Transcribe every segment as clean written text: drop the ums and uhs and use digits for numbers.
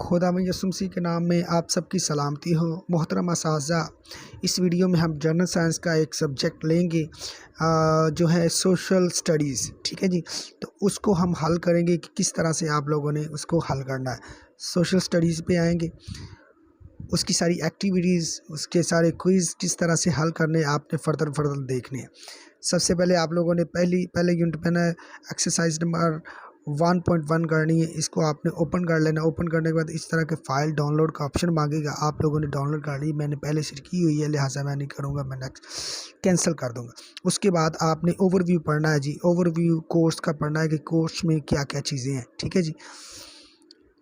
खुदा में यसुम मसीह के नाम में आप सबकी सलामती हो। मोहतरम असातिज़ा, इस वीडियो में हम जनरल साइंस का एक सब्जेक्ट लेंगे जो है सोशल स्टडीज़। ठीक है जी, तो उसको हम हल करेंगे कि किस तरह से आप लोगों ने उसको हल करना है। सोशल स्टडीज़ पे आएंगे, उसकी सारी एक्टिविटीज़, उसके सारे क्विज़ किस तरह से हल करने आपने फर्दर देखने हैं। सबसे पहले आप लोगों ने पहले यूनिट पे ना एक्सरसाइज नंबर 1.1 करनी है। इसको आपने ओपन कर लेना। ओपन करने के बाद इस तरह के फ़ाइल डाउनलोड का ऑप्शन मांगेगा। आप लोगों ने डाउनलोड कर ली, मैंने पहले से की हुई है, लिहाजा मैं नहीं करूँगा, मैं नेक्स्ट कैंसिल कर दूँगा। उसके बाद आपने ओवरव्यू पढ़ना है जी। ओवरव्यू कोर्स का पढ़ना है कि कोर्स में क्या क्या चीज़ें हैं। ठीक है जी,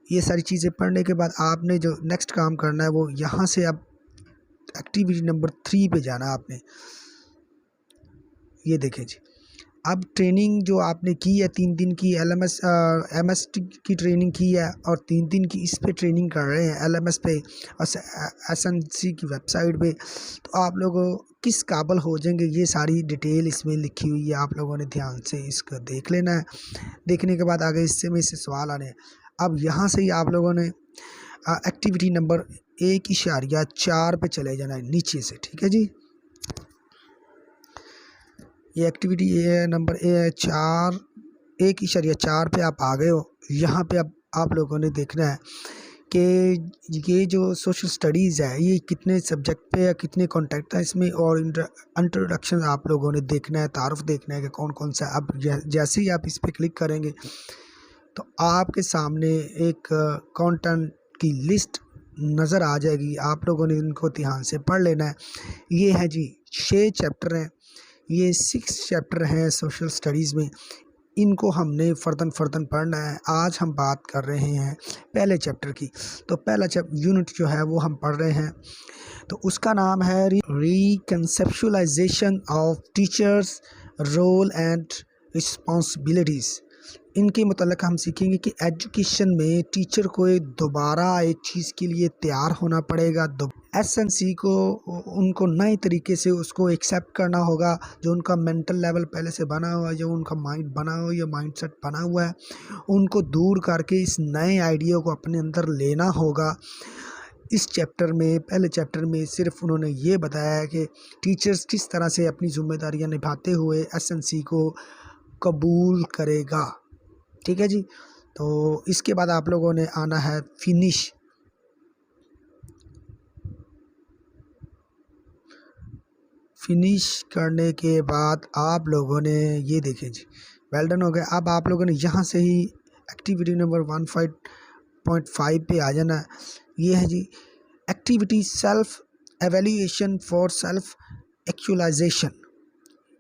ये सारी चीज़ें पढ़ने के बाद आपने जो नेक्स्ट काम करना है वो यहाँ से अब एक्टिविटी नंबर 3 पे जाना है आपने। ये देखें जी, अब ट्रेनिंग जो आपने की है 3 दिन की MST की ट्रेनिंग की है और 3 दिन की इस पे ट्रेनिंग कर रहे हैं LMS पे और SNC की वेबसाइट पे। तो आप लोग किस काबिल हो जाएंगे, ये सारी डिटेल इसमें लिखी हुई है। आप लोगों ने ध्यान से इसको देख लेना है। देखने के बाद आगे इससे में से सवाल आने हैं। अब यहाँ से ही आप लोगों ने एक्टिविटी नंबर 1.4 पे चले जाना है नीचे से। ठीक है जी, ये एक्टिविटी नंबर 1.4 पे आप आ गए हो। यहाँ पे अब आप लोगों ने देखना है कि ये जो सोशल स्टडीज़ है ये कितने सब्जेक्ट पे है, कितने कॉन्टेक्ट है इसमें, और इंट्रोडक्शन आप लोगों ने देखना है, तारुफ देखना है कि कौन कौन सा। अब जैसे ही आप इस पर क्लिक करेंगे तो आपके सामने एक कंटेंट की लिस्ट नज़र आ जाएगी। आप लोगों ने इनको ध्यान से पढ़ लेना है। ये है जी 6 चैप्टर हैं, ये 6 चैप्टर हैं सोशल स्टडीज़ में। इनको हमने फर्दन पढ़ना है। आज हम बात कर रहे हैं पहले चैप्टर की। तो पहला यूनिट जो है वो हम पढ़ रहे हैं, तो उसका नाम है reconceptualization of teachers role and responsibilities. इनके मतलब हम सीखेंगे कि एजुकेशन में टीचर को दोबारा एक चीज़ के लिए तैयार होना पड़ेगा। SNC को उनको नए तरीके से उसको एक्सेप्ट करना होगा। जो उनका मेंटल लेवल पहले से बना हुआ है, जो उनका माइंड बना हुआ है या माइंडसेट बना हुआ है, उनको दूर करके इस नए आइडिया को अपने अंदर लेना होगा। इस चैप्टर में, पहले चैप्टर में सिर्फ उन्होंने ये बताया है कि टीचर्स किस तरह से अपनी जिम्मेदारियां निभाते हुए SNC को कबूल करेगा। ठीक है जी, तो इसके बाद आप लोगों ने आना है फिनिश करने के बाद आप लोगों ने ये देखें जी, वेल डन हो गया। अब आप लोगों ने यहाँ से ही एक्टिविटी नंबर 1.5 पे आ जाना। ये है जी activity self evaluation for self actualization.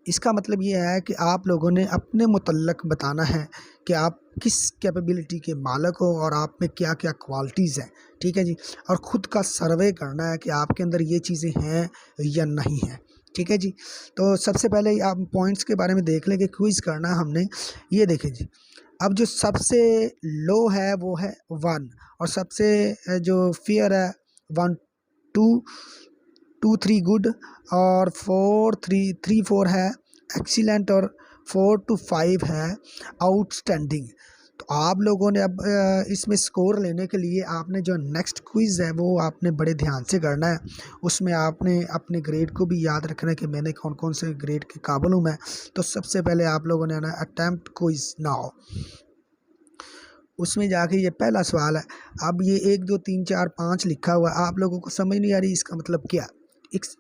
इसका मतलब ये है कि आप लोगों ने अपने मुतल्लक बताना है कि आप किस कैपेबिलिटी के मालिक हो और आप में क्या क्या क्वालिटीज़ हैं। ठीक है जी, और ख़ुद का सर्वे करना है कि आपके अंदर ये चीज़ें हैं या नहीं हैं। ठीक है जी, तो सबसे पहले आप पॉइंट्स के बारे में देख लें कि क्विज़ करना है हमने। ये देखें जी, अब जो सबसे लो है वो है 1 और सबसे जो फेयर है 1, 2, 2, 3 गुड और 4, 3, 4 है एक्सीलेंट और 4 to 5 है आउटस्टैंडिंग। तो आप लोगों ने अब इसमें स्कोर लेने के लिए आपने जो नेक्स्ट क्विज़ है वो आपने बड़े ध्यान से करना है। उसमें आपने अपने ग्रेड को भी याद रखना है कि मैंने कौन कौन से ग्रेड के काबिल हूँ मैं। तो सबसे पहले आप लोगों ने आना अटैम्प्ट क्विज़ नाउ। उसमें जाके ये पहला सवाल है। अब ये 1, 2, 3, 4, 5 लिखा हुआ है, आप लोगों को समझ नहीं आ रही इसका मतलब क्या।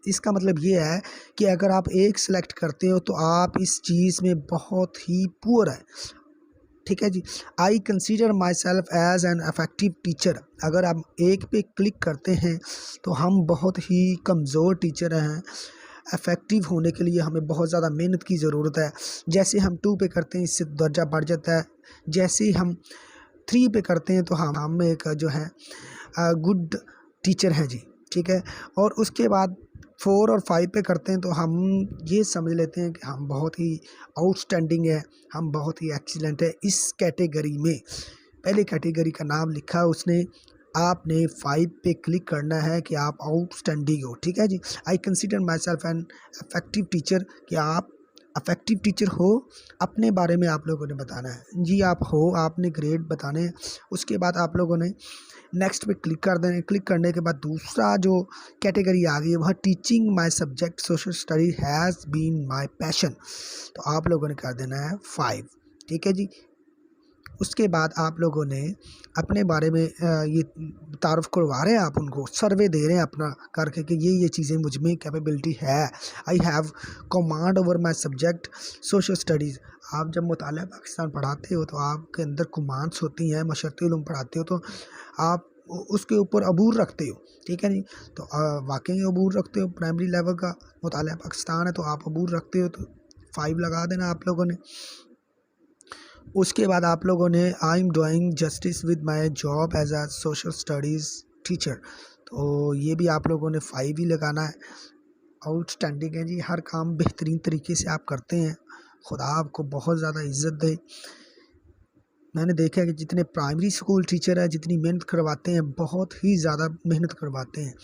इसका मतलब ये है कि अगर आप एक सेलेक्ट करते हो तो आप इस चीज़ में बहुत ही पुअर है। ठीक है जी, I consider myself as an affective teacher. अगर आप एक पे क्लिक करते हैं तो हम बहुत ही कमज़ोर टीचर हैं। इफ़ेक्टिव होने के लिए हमें बहुत ज़्यादा मेहनत की ज़रूरत है। जैसे हम 2 पे करते हैं इससे दर्जा बढ़ जाता है। जैसे ही हम 3 पे करते हैं तो हम एक जो है गुड टीचर हैं जी। ठीक है, और उसके बाद 4 और 5 पे करते हैं तो हम ये समझ लेते हैं कि हम बहुत ही आउटस्टैंडिंग है, हम बहुत ही एक्सीलेंट है इस कैटेगरी में। पहले कैटेगरी का नाम लिखा उसने, आपने 5 पे क्लिक करना है कि आप आउटस्टैंडिंग हो। ठीक है जी, I consider myself an effective teacher, कि आप अफेक्टिव टीचर हो, अपने बारे में आप लोगों ने बताना है जी। आप हो, आपने ग्रेड बताने हैं। उसके बाद आप लोगों ने नेक्स्ट पे क्लिक कर देना। क्लिक करने के बाद दूसरा जो कैटेगरी आ गई है वह teaching my subject social study has been my passion, तो आप लोगों ने कर देना है 5। ठीक है जी। उसके बाद आप लोगों ने अपने बारे में ये तारुफ करवा रहे हैं, आप उनको सर्वे दे रहे हैं अपना करके कि ये चीज़ें मुझ में कैपेबिलिटी है। I have command over my subject social studies. आप जब मुताला पाकिस्तान पढ़ाते हो तो आपके अंदर कमांड्स होती हैं, मशरक़ी उलूम पढ़ाते हो तो आप उसके ऊपर अबूर रखते हो। ठीक है जी। तो वाकई अबूर रखते हो, प्राइमरी लेवल का मुताला पाकिस्तान है तो आप अबूर रखते हो, तो 5 लगा देना आप लोगों ने। उसके बाद आप लोगों ने I am doing justice with my job as a social studies teacher, तो ये भी आप लोगों ने 5 ही लगाना है। आउटस्टैंडिंग है जी, हर काम बेहतरीन तरीके से आप करते हैं, खुदा आपको बहुत ज़्यादा इज़्ज़त दे। मैंने देखा है कि जितने प्राइमरी स्कूल टीचर हैं जितनी मेहनत करवाते हैं, बहुत ही ज़्यादा मेहनत करवाते हैं,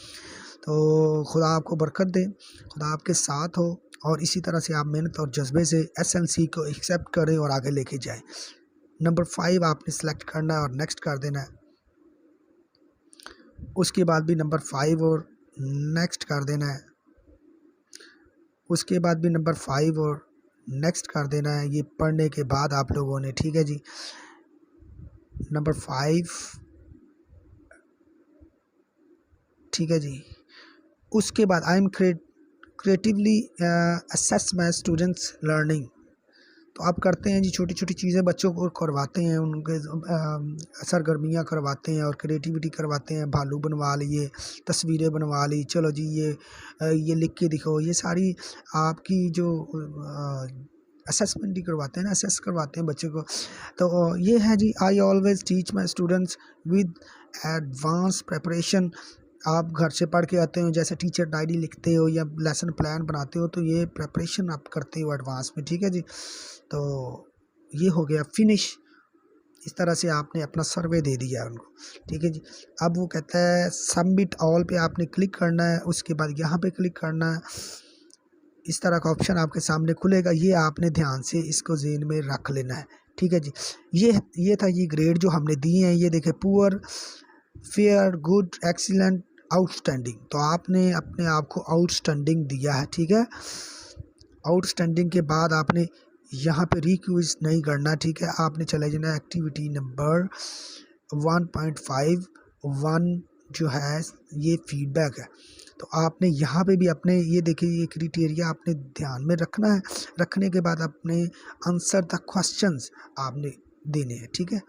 तो खुदा आपको बरकत दे, खुदा आपके साथ हो और इसी तरह से आप मेहनत और जज्बे से एसएनसी को एक्सेप्ट करें और आगे लेके जाएं। नंबर 5 आपने सेलेक्ट करना है और नेक्स्ट कर देना है। उसके बाद भी नंबर 5 और नेक्स्ट कर देना है। उसके बाद भी नंबर 5 और नेक्स्ट कर देना है। ये पढ़ने के बाद आप लोगों ने, ठीक है जी, नंबर 5, ठीक है जी। उसके बाद I am creatively assess my students learning, तो आप करते हैं जी छोटी छोटी चीज़ें बच्चों को करवाते हैं, उनके सरगर्मियाँ करवाते हैं और क्रिएटिविटी करवाते हैं। भालू बनवा लिए, तस्वीरें बनवा ली, चलो जी ये लिख के दिखाओ, ये सारी आपकी जो असेसमेंट ही करवाते हैं ना, असेस करवाते हैं बच्चे को। तो ये है जी, I always teach my students with advance preparation. आप घर से पढ़ के आते हो, जैसे टीचर डायरी लिखते हो या लेसन प्लान बनाते हो, तो ये प्रेपरेशन आप करते हो एडवांस में। ठीक है जी। तो ये हो गया फिनिश। इस तरह से आपने अपना सर्वे दे दिया उनको। ठीक है जी। अब वो कहता है सबमिट ऑल पे आपने क्लिक करना है, उसके बाद यहाँ पे क्लिक करना है। इस तरह का ऑप्शन आपके सामने खुलेगा, ये आपने ध्यान से इसको ज़हन में रख लेना है। ठीक है जी। ये था ये ग्रेड जो हमने दिए हैं। ये देखे poor, fair, good, excellent, outstanding, तो आपने अपने आप को आउटस्टैंडिंग दिया है। ठीक है। आउटस्टैंडिंग के बाद आपने यहाँ पे रिक्विज नहीं करना। ठीक है। आपने चले जाना एक्टिविटी नंबर 1.51 जो है ये फीडबैक है, तो आपने यहाँ पे भी अपने ये देखिए ये क्राइटेरिया आपने ध्यान में रखना है। रखने के बाद अपने आंसर द क्वेश्चंस आपने देने हैं। ठीक है।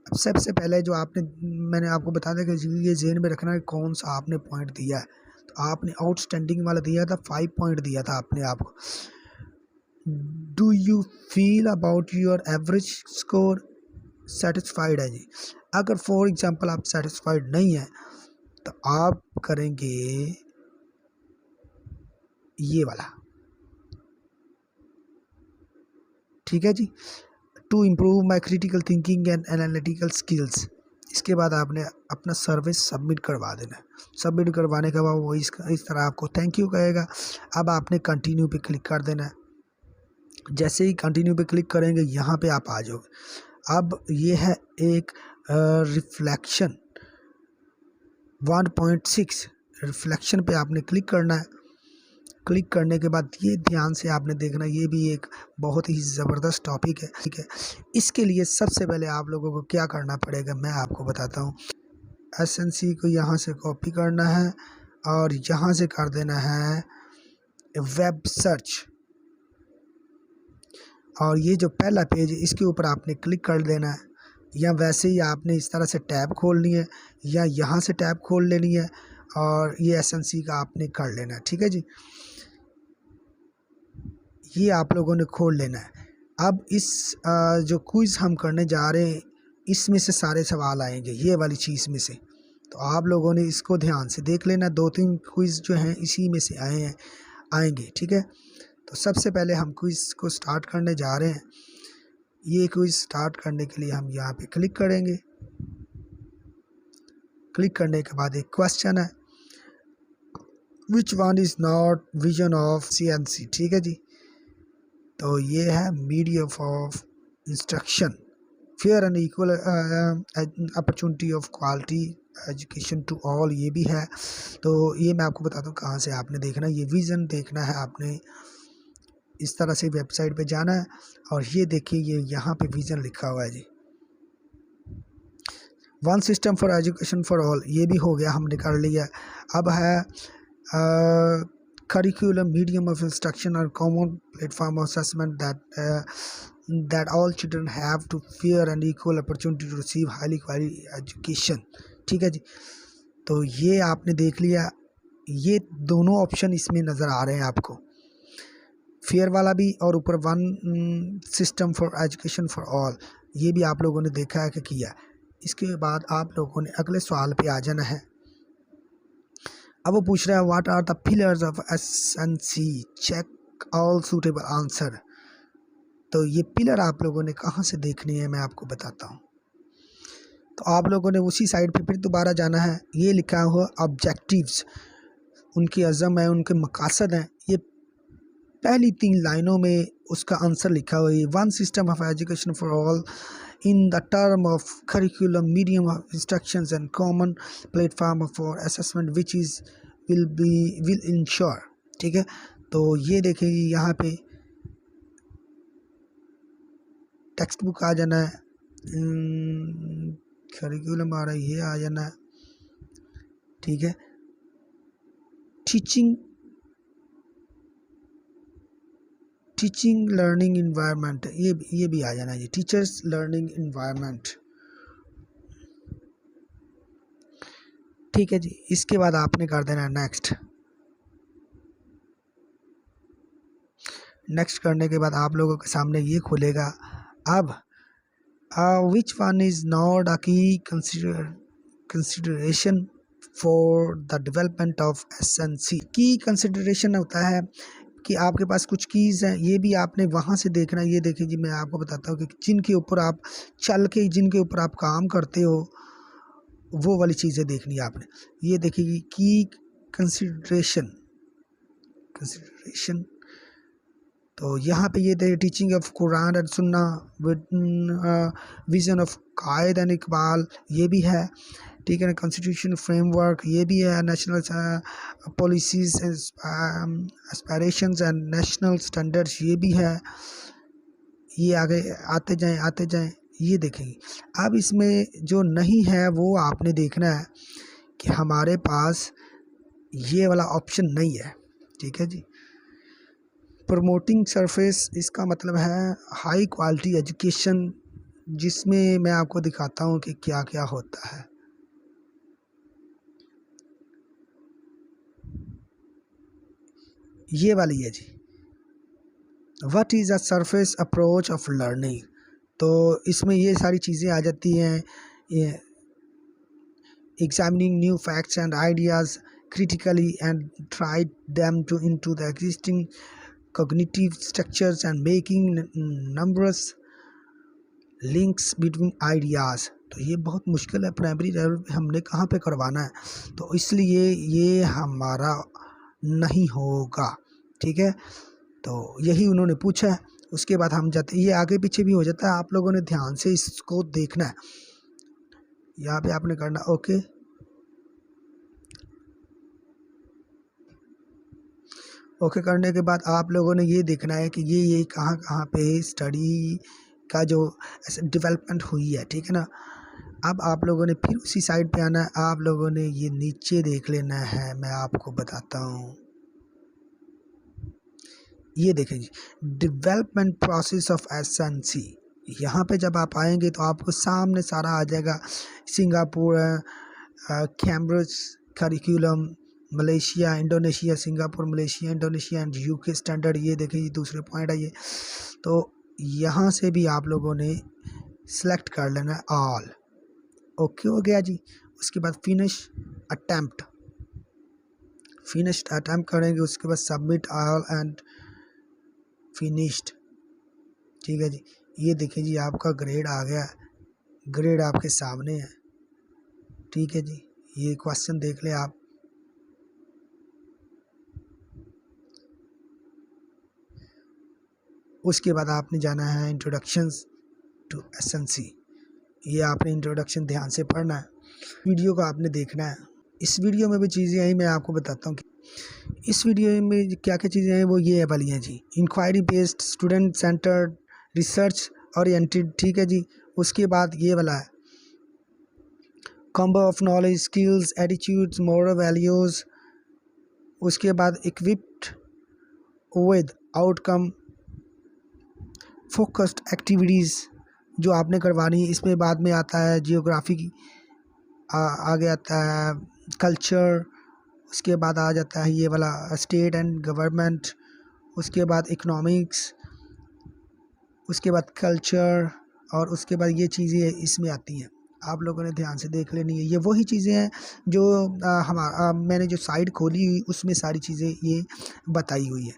अब सबसे पहले जो आपने, मैंने आपको बता दिया कि ये ज़हन में रखना है कौन सा आपने पॉइंट दिया है। तो आपने आउटस्टैंडिंग वाला दिया था, 5 पॉइंट दिया था आपने आपको। Do you feel about your average score satisfied है जी। अगर फॉर एग्जांपल आप सेटिस्फाइड नहीं है तो आप करेंगे ये वाला। ठीक है जी। To improve my critical thinking and analytical skills, इसके बाद आपने अपना सर्विस सबमिट करवा देना है। सबमिट करवाने के बाद वो इस तरह आपको थैंक यू कहेगा। अब आपने कंटिन्यू पे क्लिक कर देना है। जैसे ही कंटिन्यू पे क्लिक करेंगे यहाँ पे आप आ जाओगे। अब ये है एक रिफ्लेक्शन 1.6 रिफ्लेक्शन पे आपने क्लिक करना है। क्लिक करने के बाद ये ध्यान से आपने देखना, ये भी एक बहुत ही ज़बरदस्त टॉपिक है। ठीक है। इसके लिए सबसे पहले आप लोगों को क्या करना पड़ेगा मैं आपको बताता हूँ। एसएनसी को यहाँ से कॉपी करना है और यहाँ से कर देना है वेब सर्च, और ये जो पहला पेज है इसके ऊपर आपने क्लिक कर देना है, या वैसे ही आपने इस तरह से टैब खोलनी है या यहाँ से टैब खोल लेनी है और ये एसएनसी का आपने कर लेना है। ठीक है जी। ये आप लोगों ने खोल लेना है। अब इस जो क्विज़ हम करने जा रहे हैं इसमें से सारे सवाल आएंगे, ये वाली चीज़ में से, तो आप लोगों ने इसको ध्यान से देख लेना। 2-3 क्विज़ जो हैं इसी में से आएंगे। ठीक है। तो सबसे पहले हम क्विज़ को स्टार्ट करने जा रहे हैं। ये क्विज़ स्टार्ट करने के लिए हम यहाँ पे क्लिक करेंगे। क्लिक करने के बाद एक क्वेश्चन है, which one is not vision of CNC. ठीक है जी। तो ये है medium of instruction, fair and equal opportunity of quality education to all, ये भी है। तो ये मैं आपको बताता हूँ कहाँ से आपने देखना है। ये विज़न देखना है आपने, इस तरह से वेबसाइट पे जाना है और ये देखिए ये यहाँ पे विज़न लिखा हुआ है जी, one system for education for all, ये भी हो गया, हमने कर लिया। अब है curriculum, medium of instruction or common platform of assessment that all children have to fair and equal opportunity to receive highly quality education। ठीक है जी, तो ये आपने देख लिया, ये दोनों ऑप्शन इसमें नज़र आ रहे हैं आपको, फेयर वाला भी और ऊपर one system for education for all, ये भी आप लोगों ने देखा है कि किया। इसके बाद आप लोगों ने अगले सवाल पे आ जाना है। अब वो पूछ रहा है what are the pillars of SNC, check all suitable answer. तो ये पिलर आप लोगों ने कहाँ से देखनी है मैं आपको बताता हूँ। तो आप लोगों ने उसी साइड पे फिर दोबारा जाना है, ये लिखा हुआ ऑब्जेक्टिव्स, उनकी अज़म है, उनके मकासद हैं, ये पहली 3 लाइनों में उसका आंसर लिखा हुआ है। One system of education for all in the term of curriculum, medium of instructions and common platform for assessment which is will ensure। ठीक है, तो ये देखिए यहाँ पे टेक्स्ट बुक आ जाना है, करिकुलम आ रहा है, ये आ जाना है। ठीक है, टीचिंग लर्निंग इन्वायरमेंट, ये भी आ जाना है, टीचर्स लर्निंग इन्वायरमेंट। ठीक है जी, इसके बाद आपने कर देना नेक्स्ट। नेक्स्ट करने के बाद आप लोगों के सामने ये खुलेगा। अब which one is not a key consideration for the development of SNC. Key consideration होता है कि आपके पास कुछ कीज़ हैं, ये भी आपने वहाँ से देखना है। ये देखिए जी, मैं आपको बताता हूँ कि जिनके ऊपर आप चल के, जिनके ऊपर आप काम करते हो, वो वाली चीज़ें देखनी है आपने। ये देखिए की कंसिडरेशन, तो यहाँ पे ये दे टीचिंग ऑफ कुरान एंड सुन्ना with vision of Quaid and Iqbal, ये भी है। ठीक है ना, कॉन्स्टिट्यूशन फ्रेमवर्क, ये भी है। National policies aspirations and national standards, ये भी है। ये आगे आते जाएं, ये देखेंगे। अब इसमें जो नहीं है वो आपने देखना है कि हमारे पास ये वाला ऑप्शन नहीं है। ठीक है जी, प्रमोटिंग सरफेस, इसका मतलब है हाई क्वालिटी एजुकेशन, जिसमें मैं आपको दिखाता हूँ कि क्या क्या होता है। ये वाली है जी, what is a surface approach of learning. तो इसमें ये सारी चीज़ें आ जाती हैं, examining new facts and ideas critically and try them to into the existing cognitive structures and making numerous links between ideas। तो ये बहुत मुश्किल है, प्राइमरी लेवल पे हमने कहाँ पे करवाना है, तो इसलिए ये हमारा नहीं होगा। ठीक है, तो यही उन्होंने पूछा है। उसके बाद हम जाते, ये आगे पीछे भी हो जाता है, आप लोगों ने ध्यान से इसको देखना है। यहाँ पे आपने करना ओके। ओके करने के बाद आप लोगों ने ये देखना है कि ये कहाँ कहाँ पे स्टडी का जो डेवलपमेंट हुई है। ठीक है ना, अब आप लोगों ने फिर उसी साइड पे आना है, आप लोगों ने ये नीचे देख लेना है, मैं आपको बताता हूँ। ये देखें जी, डेवलपमेंट प्रोसेस ऑफ एसएनसी। यहाँ पे जब आप आएंगे तो आपको सामने सारा आ जाएगा, Singapore, Cambridge curriculum, Malaysia, Indonesia, Singapore, Malaysia, Indonesia and UK standard. ये देखिए जी, दूसरे पॉइंट है ये। तो यहाँ से भी आप लोगों ने सेलेक्ट कर लेना है ऑल। ओके हो गया जी। उसके बाद फिनिश अटैम्प्ट करेंगे, उसके बाद सबमिट ऑल एंड फिनिश्ड। ठीक है जी, ये देखिए जी, आपका ग्रेड आ गया, ग्रेड आपके सामने है। ठीक है जी, ये क्वेश्चन देख ले आप। उसके बाद आपने जाना है इंट्रोडक्शंस टू एसएनसी। ये आपने इंट्रोडक्शन ध्यान से पढ़ना है, वीडियो को आपने देखना है। इस वीडियो में भी चीज़ें आई मैं आपको बताता हूँ कि इस वीडियो में क्या क्या चीज़ें हैं वो ये वाली हैं जी। Inquiry based, student centred, research oriented, ठीक है जी। उसके बाद ये वाला है combo of knowledge, skills, attitudes, moral values. उसके बाद equipped with outcome focused activities जो आपने करवानी है। इसमें बाद में आता है जियोग्राफी की, आगे आता है कल्चर, उसके बाद आ जाता है ये वाला स्टेट एंड गवर्नमेंट, उसके बाद इकोनॉमिक्स, उसके बाद कल्चर, और उसके बाद ये चीज़ें इसमें आती हैं। आप लोगों ने ध्यान से देख लेनी है। ये वही चीज़ें हैं जो मैंने जो साइट खोली हुई उसमें सारी चीज़ें ये बताई हुई है।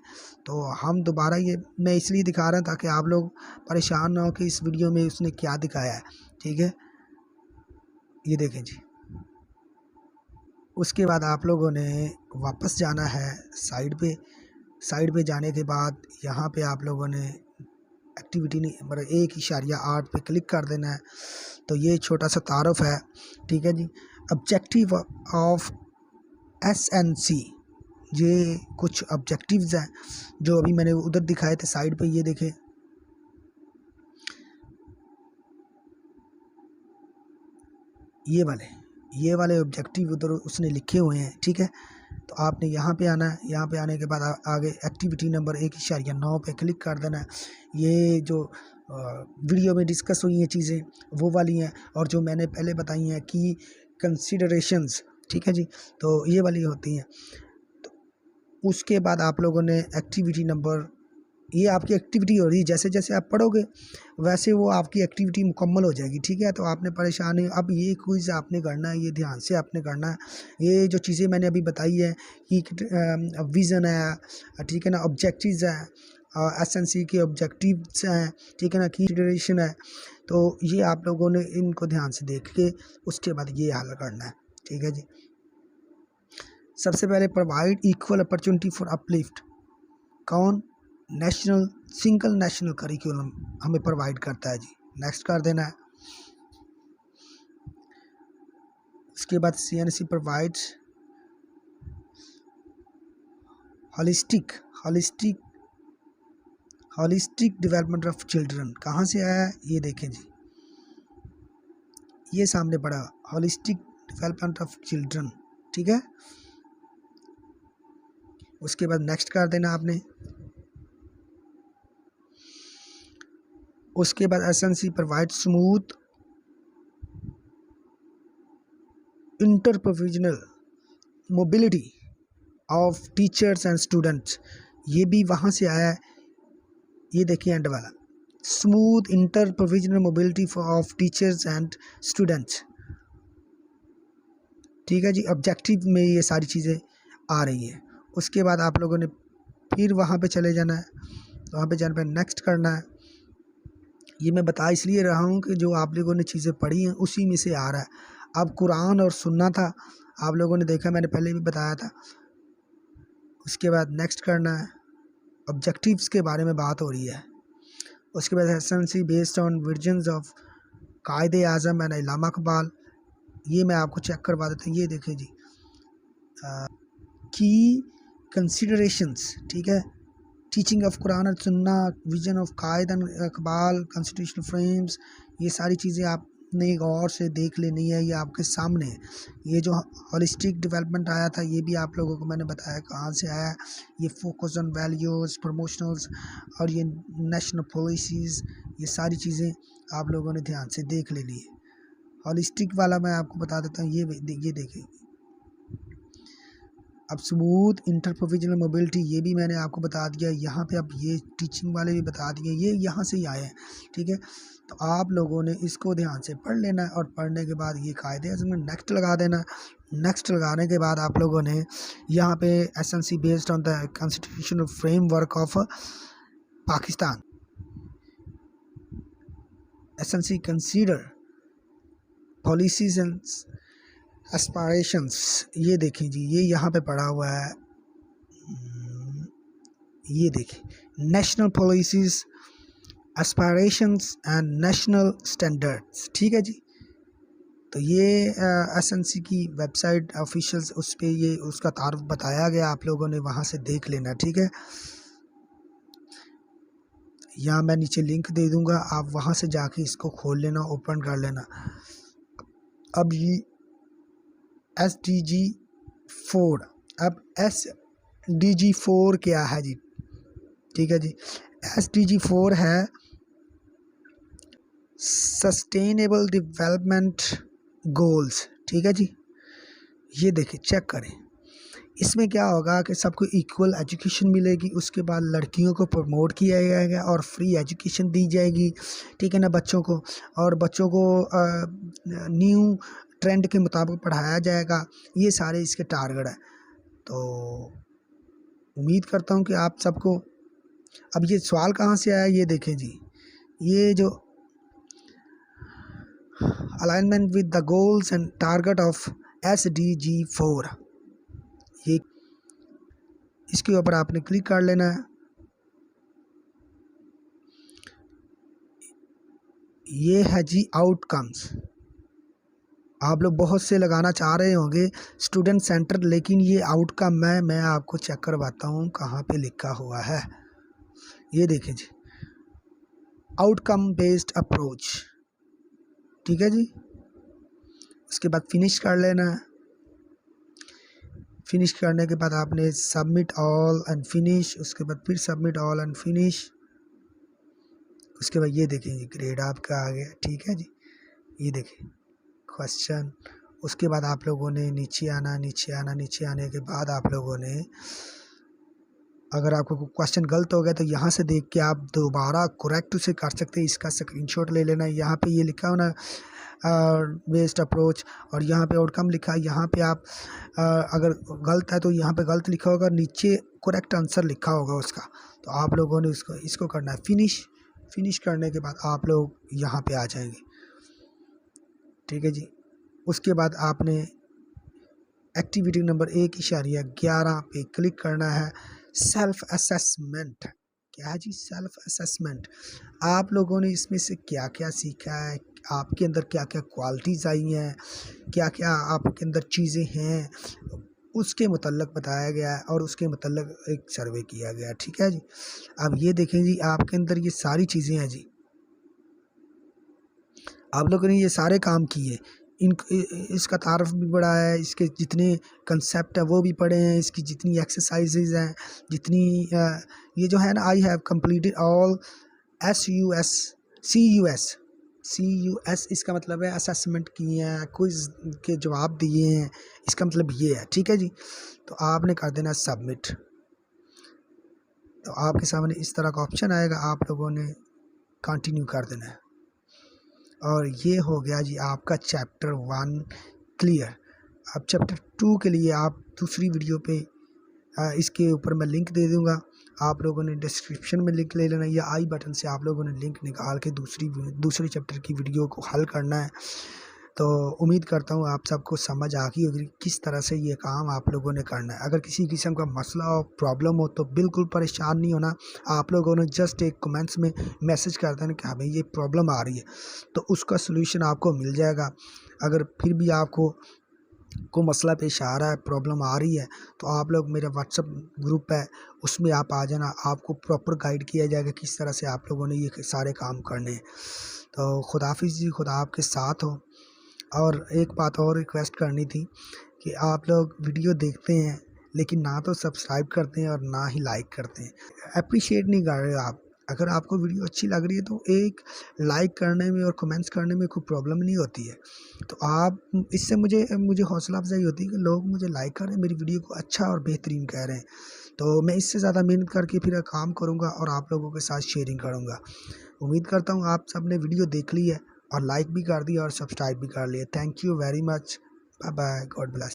तो हम दोबारा ये मैं इसलिए दिखा रहा हूँ ताकि आप लोग परेशान ना हो कि इस वीडियो में उसने क्या दिखाया है, ठीक है। ये देखें जी। उसके बाद आप लोगों ने वापस जाना है साइड पे। साइड पे जाने के बाद यहाँ पे आप लोगों ने एक्टिविटी नंबर 1.8 पे क्लिक कर देना है। तो ये छोटा सा तारुफ है, ठीक है जी। ऑब्जेक्टिव ऑफ एसएनसी, ये कुछ ऑब्जेक्टिव्स हैं जो अभी मैंने उधर दिखाए थे साइड पे। ये देखें, ये वाले ऑब्जेक्टिव उधर उसने लिखे हुए हैं, ठीक है। तो आपने यहाँ पे आना है। यहाँ पे आने के बाद आगे एक्टिविटी नंबर 1.9 पे क्लिक कर देना है। ये जो वीडियो में डिस्कस हुई हैं चीज़ें वो वाली हैं, और जो मैंने पहले बताई हैं कि कंसिडरेशंस, ठीक है जी, तो ये वाली होती हैं। तो उसके बाद आप लोगों ने एक्टिविटी नंबर, ये आपकी एक्टिविटी हो रही है, जैसे जैसे आप पढ़ोगे वैसे वो आपकी एक्टिविटी मुकम्मल हो जाएगी, ठीक है। तो आपने परेशानी, अब ये क्विज़ आपने करना है, ये ध्यान से आपने करना है। ये जो चीज़ें मैंने अभी बताई है कि विज़न है, ठीक है ना, ऑब्जेक्टिव्स हैं, एसएनसी के ऑब्जेक्टिव्स हैं, ठीक है ना, की कंसीडरेशन है। तो ये आप लोगों ने इनको ध्यान से देख के उसके बाद ये हल करना है, ठीक है जी। सबसे पहले provide equal opportunity for uplift, कौन? नेशनल, सिंगल नेशनल करिकुलम हमें प्रोवाइड करता है जी। नेक्स्ट कर देना है। उसके बाद CNC provides holistic development of children. कहाँ से आया है ये देखें जी, ये सामने पड़ा, होलिस्टिक डेवलपमेंट ऑफ चिल्ड्रन, ठीक है। उसके बाद नेक्स्ट कर देना आपने। उसके बाद SNC provide smooth interprovincial mobility of teachers and students, ये भी वहाँ से आया है। ये देखिए एंड वाला, smooth inter provisional mobility of teachers and students, ठीक है जी। ऑब्जेक्टिव में ये सारी चीज़ें आ रही हैं। उसके बाद आप लोगों ने फिर वहाँ पे चले जाना है। वहाँ पे जाने पर नेक्स्ट करना है। ये मैं बता इसलिए रहा हूँ कि जो आप लोगों ने चीज़ें पढ़ी हैं उसी में से आ रहा है। अब कुरान और सुन्ना था, आप लोगों ने देखा, मैंने पहले भी बताया था। उसके बाद नेक्स्ट करना है, ऑब्जेक्टिव्स के बारे में बात हो रही है। उसके बाद SNC based on visions of कायदे आज़म एंड इल्लामा इकबाल, ये मैं आपको चेक करवा देता हूँ। ये देखें जी, की कंसिडरेशंस, ठीक है, टीचिंग ऑफ कुरान और सुन्ना, vision of Quaid and Iqbal, constitutional frames, ये सारी चीज़ें आपने गौर से देख लेनी है। ये आपके सामने है। ये जो होलिस्टिक डेवलपमेंट आया था ये भी आप लोगों को मैंने बताया कहाँ से आया। ये फोकस ऑन वैल्यूज़, प्रमोशनल्स, और ये नेशनल पॉलिसीज़, ये सारी चीज़ें आप लोगों ने ध्यान से देख लेनी है। होलिस्टिक वाला मैं आपको बता देता हूँ, ये देखें। अब स्मूथ इंटरप्रोविजनल मोबिलिटी, ये भी मैंने आपको बता दिया। यहाँ पे अब ये टीचिंग वाले भी बता दिए, ये यहाँ से ही आए हैं, ठीक है। तो आप लोगों ने इसको ध्यान से पढ़ लेना है, और पढ़ने के बाद ये कायदे आज़म में नेक्स्ट लगा देना। नेक्स्ट लगाने के बाद आप लोगों ने यहाँ पे SNC based on the constitutional framework of Pakistan, SNC consider policies and aspirations, ये देखें जी, ये यहाँ पे पढ़ा हुआ है। ये देखें, national policies aspirations and national standards. ठीक है जी। तो ये एसएनसी की वेबसाइट ऑफिशियल्स उस पे ये उसका तारुफ बताया गया, आप लोगों ने वहाँ से देख लेना। ठीक है, यहाँ मैं नीचे लिंक दे दूँगा, आप वहाँ से जाके इसको खोल लेना, ओपन कर लेना। अब ये SDG4, अब SDG4 क्या है जी? ठीक है जी, SDG4 है सस्टेनेबल डेवलपमेंट गोल्स। ठीक है जी, ये देखिए, चेक करें, इसमें क्या होगा कि सबको इक्वल एजुकेशन मिलेगी, उसके बाद लड़कियों को प्रमोट किया जाएगा और फ्री एजुकेशन दी जाएगी। ठीक है ना, बच्चों को, और बच्चों को न्यू ट्रेंड के मुताबिक पढ़ाया जाएगा। ये सारे इसके टारगेट है। तो उम्मीद करता हूँ कि आप सबको, अब ये सवाल कहाँ से आया ये देखें जी, ये जो alignment with the goals and target of SDG4, ये इसके ऊपर आपने क्लिक कर लेना है। ये है जी आउटकम्स। आप लोग बहुत से लगाना चाह रहे होंगे स्टूडेंट सेंटर, लेकिन ये आउटकम मैं आपको चेक करवाता हूँ कहाँ पे लिखा हुआ है। ये देखें जी, आउटकम बेस्ड अप्रोच। ठीक है जी, उसके बाद फिनिश कर लेना है। फिनिश करने के बाद आपने सबमिट ऑल एंड फिनिश, उसके बाद फिर सबमिट ऑल एंड फिनिश। उसके बाद ये देखें जी, ग्रेड आपका आ गया। ठीक है जी, ये देखें क्वेश्चन। उसके बाद आप लोगों ने नीचे आना, नीचे आना, नीचे आने के बाद आप लोगों ने, अगर आपको क्वेश्चन गलत हो गया तो यहाँ से देख के आप दोबारा करेक्ट उसे कर सकते हैं। इसका स्क्रीनशॉट ले लेना। यहाँ पे ये लिखा हो ना बेस्ड अप्रोच, और यहाँ पे आउटकम लिखा है। यहाँ पे आप अगर गलत है तो यहाँ पे गलत लिखा होगा, नीचे करेक्ट आंसर लिखा होगा उसका। तो आप लोगों ने इसको करना है फिनिश। फिनिश करने के बाद आप लोग यहाँ पे आ जाएंगे। ठीक है जी, उसके बाद आपने एक्टिविटी नंबर 1.11 पे क्लिक करना है। Self assessment. क्या है जी? Self assessment. आप लोगों ने इसमें से क्या क्या सीखा है, आपके अंदर क्या क्या क्वालिटीज़ आई हैं, क्या क्या आपके अंदर चीज़ें हैं, उसके मुतल्लक बताया गया है और उसके मुतल्लक एक सर्वे किया गया। ठीक है जी, अब ये देखें जी, आपके अंदर ये सारी चीज़ें हैं जी, आप लोगों ने ये सारे काम किए। इसका तारफ़ भी बढ़ा है, इसके जितने कंसेप्ट है वो भी पढ़े हैं, इसकी जितनी एक्सरसाइजेज हैं, जितनी ये जो है ना, I have completed all CUS, इसका मतलब है असेसमेंट किए हैं, क्विज़ के जवाब दिए हैं, इसका मतलब ये है। ठीक है जी, तो आपने कर देना सबमिट। तो आपके सामने इस तरह का ऑप्शन आएगा, आप लोगों ने कंटिन्यू कर देना है। और ये हो गया जी आपका चैप्टर 1 क्लियर। अब चैप्टर 2 के लिए आप दूसरी वीडियो पे इसके ऊपर मैं लिंक दे दूंगा, आप लोगों ने डिस्क्रिप्शन में लिंक ले लेना, या आई बटन से आप लोगों ने लिंक निकाल के दूसरे चैप्टर की वीडियो को हल करना है। तो उम्मीद करता हूँ आप सबको समझ आ गई होगी किस तरह से ये काम आप लोगों ने करना है। अगर किसी किस्म का मसला हो, प्रॉब्लम हो, तो बिल्कुल परेशान नहीं होना। आप लोगों ने जस्ट एक कमेंट्स में मैसेज कर देना कि हमें ये प्रॉब्लम आ रही है, तो उसका सलूशन आपको मिल जाएगा। अगर फिर भी आपको को मसला पेश आ रहा है, प्रॉब्लम आ रही है, तो आप लोग मेरा व्हाट्सअप ग्रुप है, उसमें आप आ जाना, आपको प्रॉपर गाइड किया जाएगा किस तरह से आप लोगों ने ये सारे काम करने हैं। तो खुदाफिज़ जी, खुदा आपके साथ हो। और एक बात और रिक्वेस्ट करनी थी कि आप लोग वीडियो देखते हैं लेकिन ना तो सब्सक्राइब करते हैं और ना ही लाइक करते हैं, अप्रिशिएट नहीं कर रहे आप। अगर आपको वीडियो अच्छी लग रही है तो एक लाइक करने में और कमेंट्स करने में कोई प्रॉब्लम नहीं होती है। तो आप इससे मुझे हौसला अफजाई होती है कि लोग मुझे लाइक कर रहे हैं, मेरी वीडियो को अच्छा और बेहतरीन कह रहे हैं। तो मैं इससे ज़्यादा मेहनत करके फिर काम करूँगा और आप लोगों के साथ शेयरिंग करूँगा। उम्मीद करता हूँ आप सब ने वीडियो देख ली है और लाइक भी कर दिया और सब्सक्राइब भी कर लिया। Thank you very much. Bye bye, God bless.